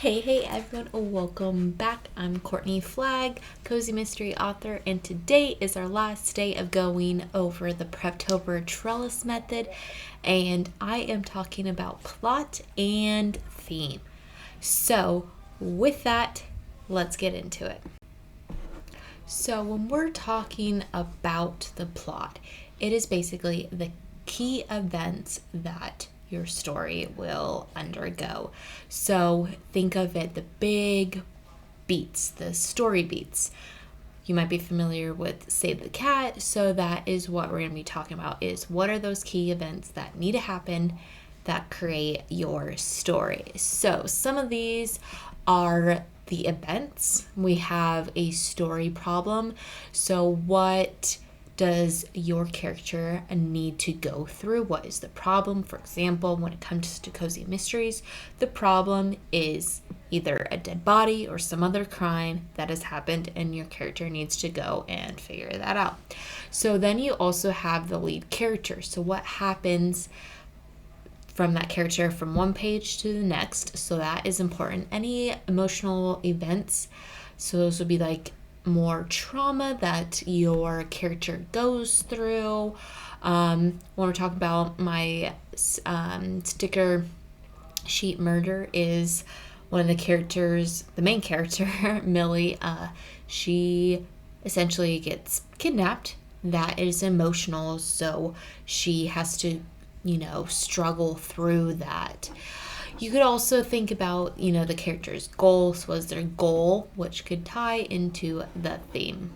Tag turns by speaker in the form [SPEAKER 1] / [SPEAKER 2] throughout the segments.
[SPEAKER 1] Hey everyone, welcome back. I'm Courtney Flagg, Cozy Mystery author, and today is our last day of going over the Preptober Trellis Method, and I am talking about plot and theme. So with that, let's get into it. So when we're talking about the plot, it is basically the key events that your story will undergo. So think of it, the big beats, the story beats. You might be familiar with Save the Cat, so that is what we're going to be talking about, is what are those key events that need to happen that create your story. So some of these are the events. We have a story problem. So what does your character need to go through? What is the problem? For example, when it comes to cozy mysteries, the problem is either a dead body or some other crime that has happened, and your character needs to go and figure that out. So then you also have the lead character. So what happens from that character from one page to the next? So that is important. Any emotional events, so those would be like more trauma that your character goes through. When we're talking about my sticker sheet murder, is one of the characters, the main character, Millie, she essentially gets kidnapped. That is emotional, so she has to, struggle through that. You could also think about, the character's goals. Was their goal, which could tie into the theme.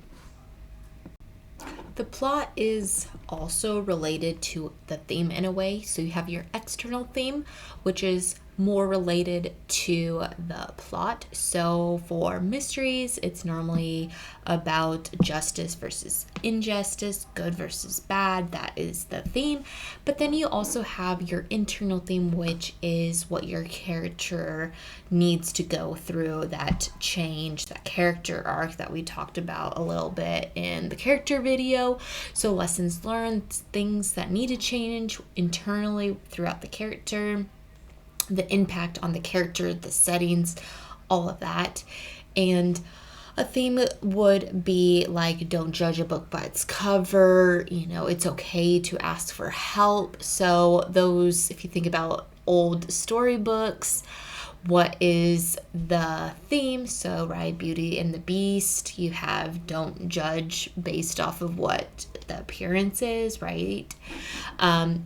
[SPEAKER 1] The plot is also related to the theme in a way. So you have your external theme, which is more related to the plot. So for mysteries, it's normally about justice versus injustice, good versus bad. That is the theme. But then you also have your internal theme, which is what your character needs to go through, that change, that character arc that we talked about a little bit in the character video. So lessons learned, things that need to change internally throughout the character, the impact on the character, the settings, all of that. And a theme would be like, don't judge a book by its cover. It's okay to ask for help. So those, if you think about old storybooks, what is the theme? So, right, Beauty and the Beast, you have don't judge based off of what the appearance is, right?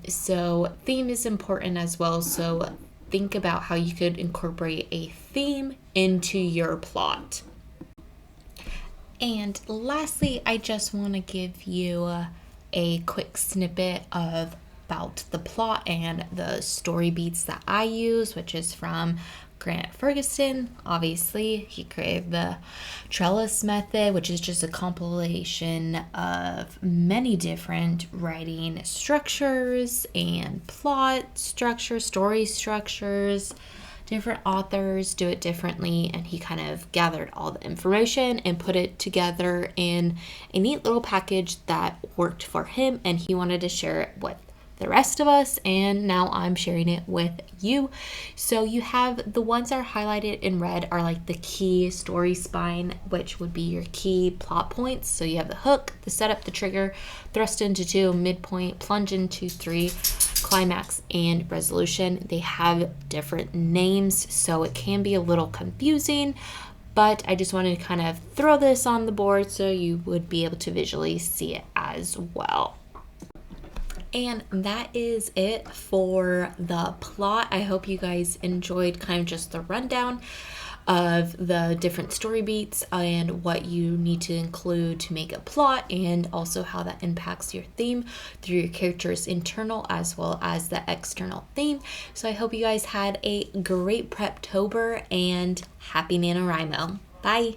[SPEAKER 1] So theme is important as well. So think about how you could incorporate a theme into your plot. And lastly, I just want to give you a quick snippet about the plot and the story beats that I use, which is from Grant Ferguson. Obviously, he created the Trellis Method, which is just a compilation of many different writing structures and plot structures, story structures. Different authors do it differently, and he kind of gathered all the information and put it together in a neat little package that worked for him, and he wanted to share it with the rest of us, and now I'm sharing it with you. So you have the ones that are highlighted in red are like the key story spine, which would be your key plot points. So you have the hook, the setup, the trigger, thrust into 2, midpoint, plunge into 3, climax, and resolution. They have different names, so it can be a little confusing, but I just wanted to kind of throw this on the board so you would be able to visually see it as well. And that is it for the plot. I hope you guys enjoyed kind of just the rundown of the different story beats and what you need to include to make a plot, and also how that impacts your theme through your character's internal as well as the external theme. So I hope you guys had a great Preptober, and happy NaNoWriMo. Bye!